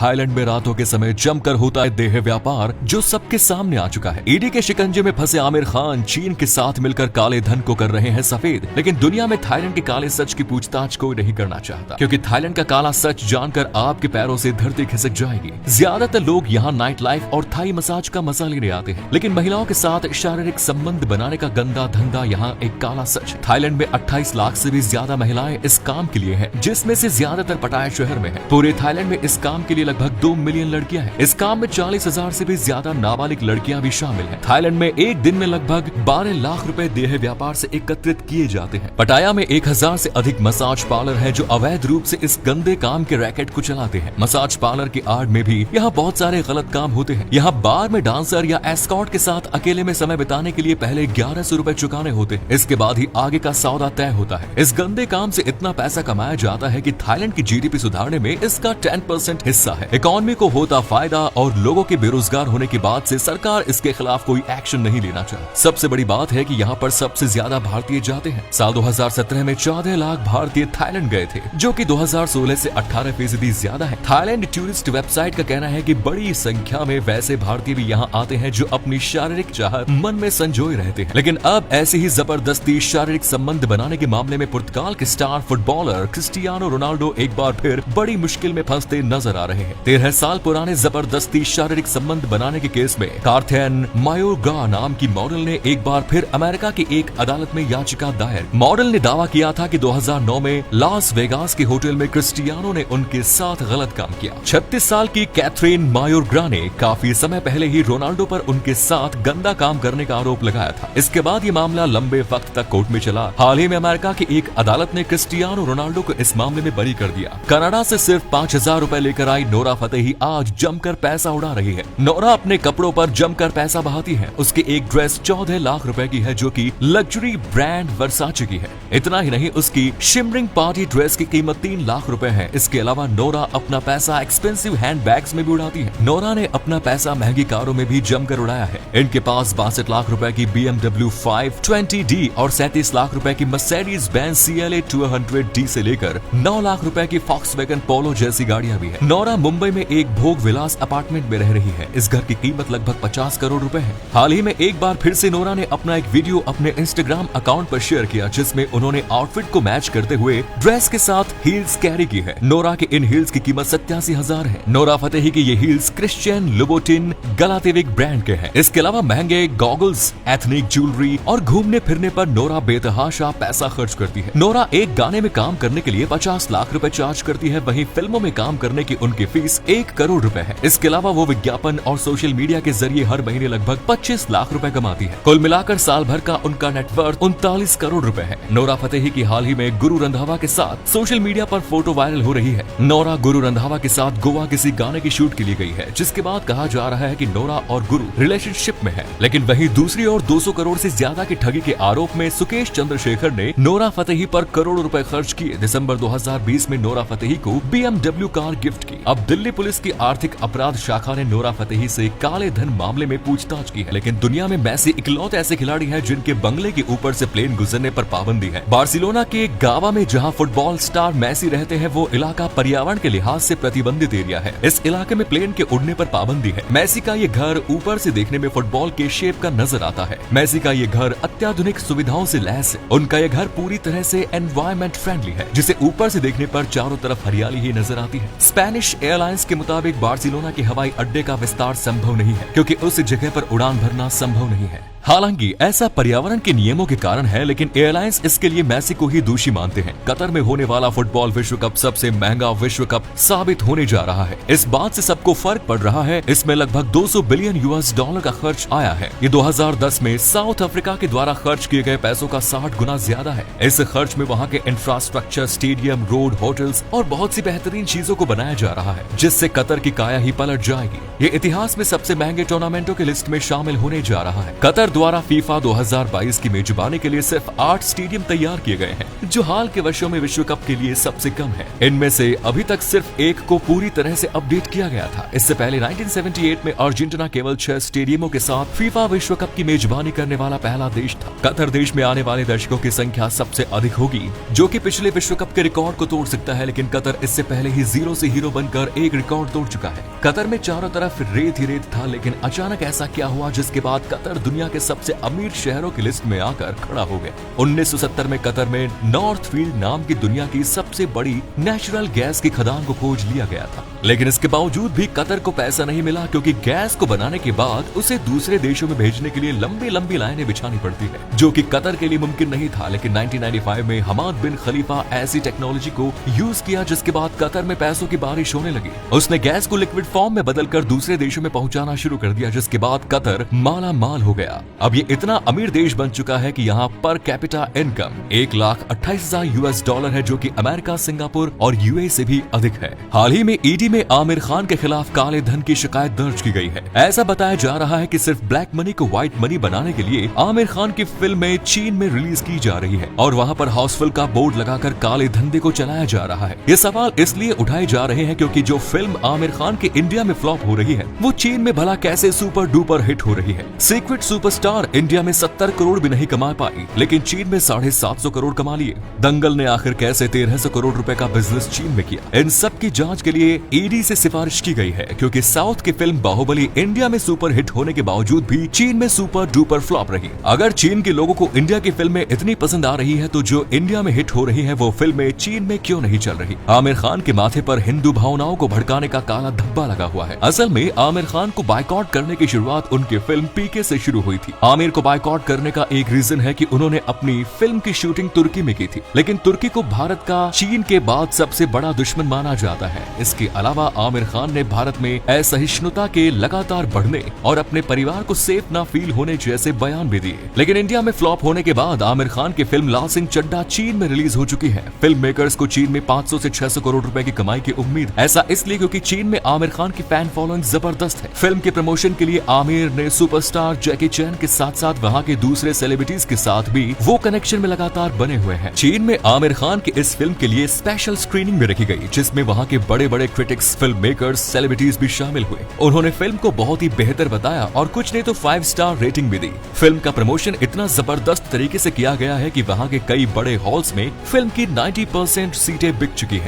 Thailand में रातों के समय जमकर होता है देह व्यापार, जो सबके सामने आ चुका है। ईडी के शिकंजे में फंसे आमिर खान चीन के साथ मिलकर काले धन को कर रहे हैं सफेद, लेकिन दुनिया में थाईलैंड के काले सच की पूछताछ कोई नहीं करना चाहता, क्योंकि थाईलैंड का काला सच जानकर आपके पैरों से धरती खिसक जाएगी। ज्यादातर लोग यहाँ नाइट लाइफ और थाई मसाज का मजा लेने आते हैं, लेकिन महिलाओं के साथ शारीरिक संबंध बनाने का गंदा धंधा यहाँ एक काला सच। थाईलैंड में 28 लाख से भी ज्यादा महिलाएं इस काम के लिए हैं, जिसमें से ज्यादातर पटाया शहर में है। पूरे थाईलैंड में इस काम के लिए लगभग 2 मिलियन लड़कियां हैं। इस काम में 40,000 से भी ज्यादा नाबालिग लड़कियां भी शामिल हैं। थाईलैंड में एक दिन में लगभग 12 लाख रुपए देह व्यापार से एकत्रित किए जाते हैं। पटाया में 1000 से अधिक मसाज पार्लर है, जो अवैध रूप से इस गंदे काम के रैकेट को चलाते हैं। मसाज पार्लर की आड़ में भी यहाँ बहुत सारे गलत काम होते हैं। यहाँ बार में डांसर या एस्कॉर्ट के साथ अकेले में समय बिताने के लिए पहले 1100 रुपए चुकाने होते हैं। इसके बाद ही आगे का सौदा तय होता है। इस गंदे काम से इतना पैसा कमाया जाता है कि थाईलैंड की जीडीपी सुधारने में इसका 10% हिस्सा है। इकोनॉमी को होता फायदा और लोगों के बेरोजगार होने के बाद से सरकार इसके खिलाफ कोई एक्शन नहीं लेना चाहती। सबसे बड़ी बात है कि यहाँ पर सबसे ज्यादा भारतीय जाते हैं। साल 2017 में 14 लाख भारतीय थाईलैंड गए थे, जो कि 2016 से 18% ज्यादा है। थाईलैंड टूरिस्ट वेबसाइट का कहना है कि बड़ी संख्या में वैसे भारतीय भी यहाँ आते हैं जो अपनी शारीरिक चाहत मन में संजोए रहते हैं। लेकिन अब ऐसे ही जबरदस्ती शारीरिक संबंध बनाने के मामले में पुर्तगाल के स्टार फुटबॉलर क्रिस्टियानो रोनाल्डो एक बार फिर बड़ी मुश्किल में फंसते नजर आ रहे हैं। 13 साल पुराने जबरदस्ती शारीरिक संबंध बनाने के केस में कारथेन मायोरगा नाम की मॉडल ने एक बार फिर अमेरिका की एक अदालत में याचिका दायर। मॉडल ने दावा किया था कि 2009 में लास वेगास के होटल में क्रिस्टियानो ने उनके साथ गलत काम किया। 36 साल की कैथरीन मायोरगा ने काफी समय पहले ही रोनाल्डो पर उनके साथ गंदा काम करने का आरोप लगाया था। इसके बाद ये मामला लंबे वक्त तक कोर्ट में चला। हाल ही में अमेरिका की एक अदालत ने क्रिस्टियानो रोनाल्डो को इस मामले में बरी कर दिया। कनाडा से सिर्फ 5000 रुपए लेकर आई नोरा फतेही आज जमकर पैसा उड़ा रही है। नोरा अपने कपड़ों पर जमकर पैसा बहाती है। उसकी एक ड्रेस 14 लाख रुपए की है, जो कि लग्जरी ब्रांड वर्साचे की है। इतना ही नहीं, उसकी शिमरिंग पार्टी ड्रेस की कीमत 3 लाख रुपए है। इसके अलावा नोरा अपना पैसा एक्सपेंसिव हैंडबैग्स में भी उड़ाती है। नोरा ने अपना पैसा महंगी कारों में भी जमकर उड़ाया है। इनके पास 62 लाख रुपए की BMW 520D और 37 लाख रुपए की मर्सिडीज बेंज CLA 200D से लेकर 9 लाख रुपए की फॉक्सवैगन पोलो जैसी गाड़ियां भी है। नोरा मुंबई में एक भोग विलास अपार्टमेंट में रह रही है। इस घर की कीमत लगभग 50 करोड़ रुपए है। हाल ही में एक बार फिर से नोरा ने अपना एक वीडियो अपने इंस्टाग्राम अकाउंट पर शेयर किया, जिसमें उन्होंने आउटफिट को मैच करते हुए ड्रेस के साथ हील्स कैरी की है। नोरा के इन हील्स की कीमत 87,000 है। नोरा फतेही की ये हील्स क्रिश्चियन लुबोटिन गलातेविक ब्रांड के हैं। इसके अलावा महंगे गॉगल्स, एथनिक ज्वेलरी और घूमने फिरने पर नोरा बेतहाशा पैसा खर्च करती है। नोरा एक गाने में काम करने के लिए 50 लाख रुपए चार्ज करती है, वहीं फिल्मों में काम करने की उनकी फीस 1 करोड़ रुपए है। इसके अलावा वो विज्ञापन और सोशल मीडिया के जरिए हर महीने लगभग 25 लाख रुपए कमाती है। कुल मिलाकर साल भर का उनका नेटवर्थ 39 करोड़ रुपए है। नोरा फतेही की हाल ही में गुरु रंधावा के साथ सोशल मीडिया पर फोटो वायरल हो रही है। नोरा गुरु रंधावा के साथ गोवा किसी गाने की शूट के लिए गई है, जिसके बाद कहा जा रहा है कि नोरा और गुरु रिलेशनशिप में है। लेकिन वहीं दूसरी ओर 200 करोड़ से ज्यादा की ठगी के आरोप में सुकेश चंद्रशेखर ने नोरा फतेही पर करोड़ों रुपए खर्च किए। दिसंबर 2020 में नोरा फतेही को BMW कार गिफ्ट की। अब दिल्ली पुलिस की आर्थिक अपराध शाखा ने नोरा फतेही से काले धन मामले में पूछताछ की है। लेकिन दुनिया में मैसी इकलौते ऐसे खिलाड़ी हैं जिनके बंगले के ऊपर से प्लेन गुजरने पर पाबंदी है। बार्सिलोना के गावा में जहां फुटबॉल स्टार मैसी रहते हैं, वो इलाका पर्यावरण के लिहाज से प्रतिबंधित एरिया है। इस इलाके में प्लेन के उड़ने पर पाबंदी है। मैसी का ये घर ऊपर से देखने में फुटबॉल के शेप का नजर आता है। मैसी का ये घर अत्याधुनिक सुविधाओं से लैस है। उनका ये घर पूरी तरह से एनवायरमेंट फ्रेंडली है, जिसे ऊपर से देखने पर चारों तरफ हरियाली ही नजर आती है। स्पेनिश एयरलाइंस के मुताबिक बार्सिलोना के हवाई अड्डे का विस्तार संभव नहीं है, क्योंकि उस जगह पर उड़ान भरना संभव नहीं है। हालांकि ऐसा पर्यावरण के नियमों के कारण है, लेकिन एयरलाइंस इसके लिए मैसी को ही दोषी मानते हैं। कतर में होने वाला फुटबॉल विश्व कप सबसे महंगा विश्व कप साबित होने जा रहा है। इस बात से सबको फर्क पड़ रहा है। इसमें लगभग 200 बिलियन US$ का खर्च आया है। ये 2010 में साउथ अफ्रीका के द्वारा खर्च किए गए पैसों का 60 गुना ज्यादा है। इस खर्च में वहाँ के इंफ्रास्ट्रक्चर, स्टेडियम, रोड, होटल्स और बहुत सी बेहतरीन चीजों को बनाया जा रहा है, जिससे कतर की काया ही पलट जाएगी। ये इतिहास में सबसे महंगे टूर्नामेंटों की लिस्ट में शामिल होने जा रहा है। कतर द्वारा फीफा 2022 की मेजबानी के लिए सिर्फ 8 स्टेडियम तैयार किए गए हैं, जो हाल के वर्षों में विश्व कप के लिए सबसे कम है। इनमें से अभी तक सिर्फ एक को पूरी तरह से अपडेट किया गया था। इससे पहले 1978 में अर्जेंटीना केवल 6 स्टेडियमों के साथ फीफा विश्व कप की मेजबानी करने वाला पहला देश था। कतर देश में आने वाले दर्शकों की संख्या सबसे अधिक होगी, जो कि पिछले विश्व कप के रिकॉर्ड को तोड़ सकता है, लेकिन कतर इससे पहले ही जीरो से हीरो बनकर एक रिकॉर्ड तोड़ चुका है। कतर में चारों तरफ रेत ही रेत था, लेकिन अचानक ऐसा क्या हुआ जिसके बाद कतर दुनिया के सबसे अमीर शहरों की लिस्ट में आकर खड़ा हो गया। 1970 में कतर में नॉर्थ फील्ड नाम की दुनिया की सबसे बड़ी नेचुरल गैस की खदान को खोज लिया गया था, लेकिन इसके बावजूद भी कतर को पैसा नहीं मिला, क्योंकि गैस को बनाने के बाद उसे दूसरे देशों में भेजने के लिए लंबी लंबी लाइनें बिछानी पड़ती है, जो कि कतर के लिए मुमकिन नहीं था। लेकिन 1995 में हमाद बिन खलीफा ऐसी टेक्नोलॉजी को यूज किया जिसके बाद कतर में पैसों की बारिश होने लगी। उसने गैस को लिक्विड फॉर्म में बदलकर दूसरे देशों में पहुंचाना शुरू कर दिया, जिसके बाद कतर माला माल हो गया। अब ये इतना अमीर देश बन चुका है कि यहाँ पर कैपिटा इनकम $1,28,000 है, जो कि अमेरिका, सिंगापुर और यूए से भी अधिक है। हाल ही में ईडी में आमिर खान के खिलाफ काले धन की शिकायत दर्ज की गई है। ऐसा बताया जा रहा है कि सिर्फ ब्लैक मनी को व्हाइट मनी बनाने के लिए आमिर खान की फिल्में चीन में रिलीज की जा रही है और वहां पर हाउसफुल का बोर्ड लगाकर काले धंधे को चलाया जा रहा है। ये सवाल इसलिए उठाए जा रहे हैं क्योंकि जो फिल्म आमिर खान के इंडिया में फ्लॉप हो रही है, वो चीन में भला कैसे सुपर डुपर हिट हो रही है। सीक्रेट सुपरस्टार इंडिया में 70 करोड़ भी नहीं कमा पाई, लेकिन चीन में 750 करोड़ कमा लिए। दंगल ने आखिर कैसे 1300 करोड़ रुपए का बिजनेस चीन में किया? इन सब की जांच के लिए ईडी से सिफारिश की गई है, क्योंकि साउथ की फिल्म बाहुबली इंडिया में सुपर हिट होने के बावजूद भी चीन में सुपर डुपर फ्लॉप रही। अगर चीन के लोगों को इंडिया की फिल्में इतनी पसंद आ रही है, तो जो इंडिया में हिट हो रही है वो फिल्में चीन में क्यों नहीं चल रही? आमिर खान के माथे पर हिंदू भावनाओं को भड़काने का काला धब्बा लगा हुआ है। असल में आमिर खान को बायकॉट करने की शुरुआत उनकी फिल्म पीके से शुरू हुई थी। आमिर को बायकॉट करने का एक रीजन है कि उन्होंने अपनी फिल्म की शूटिंग तुर्की में की थी, लेकिन तुर्की को भारत का चीन के बाद सबसे बड़ा दुश्मन माना जाता है। इसके अलावा आमिर खान ने भारत में असहिष्णुता के लगातार बढ़ने और अपने परिवार को सेफ ना फील होने जैसे बयान भी दिए। लेकिन इंडिया में फ्लॉप होने के बाद आमिर खान की फिल्म लाल सिंह चड्ढा चीन में रिलीज हो चुकी है। फिल्म मेकर्स को चीन में 500 से 600 करोड़ रुपए की कमाई की उम्मीद। ऐसा इसलिए क्योंकि चीन में आमिर खान की फैन फॉलोइंग जबरदस्त है। फिल्म के प्रमोशन के लिए आमिर ने सुपरस्टार जैकी चैन के साथ साथ वहाँ के दूसरे सेलिब्रिटीज के साथ भी वो कनेक्शन में लगातार बने हुए हैं। चीन में आमिर खान की इस फिल्म के लिए स्पेशल स्क्रीनिंग भी रखी गई, जिसमें वहाँ के बड़े बड़े क्रिटिक्स, फिल्म मेकर्स, सेलिब्रिटीज भी शामिल हुए। उन्होंने फिल्म को बहुत ही बेहतर बताया और कुछ ने तो 5 स्टार रेटिंग भी दी। फिल्म का प्रमोशन इतना जबरदस्त तरीके से किया गया है कि वहाँ के कई बड़े हॉल्स में फिल्म की 90% सीटें बिक चुकी है।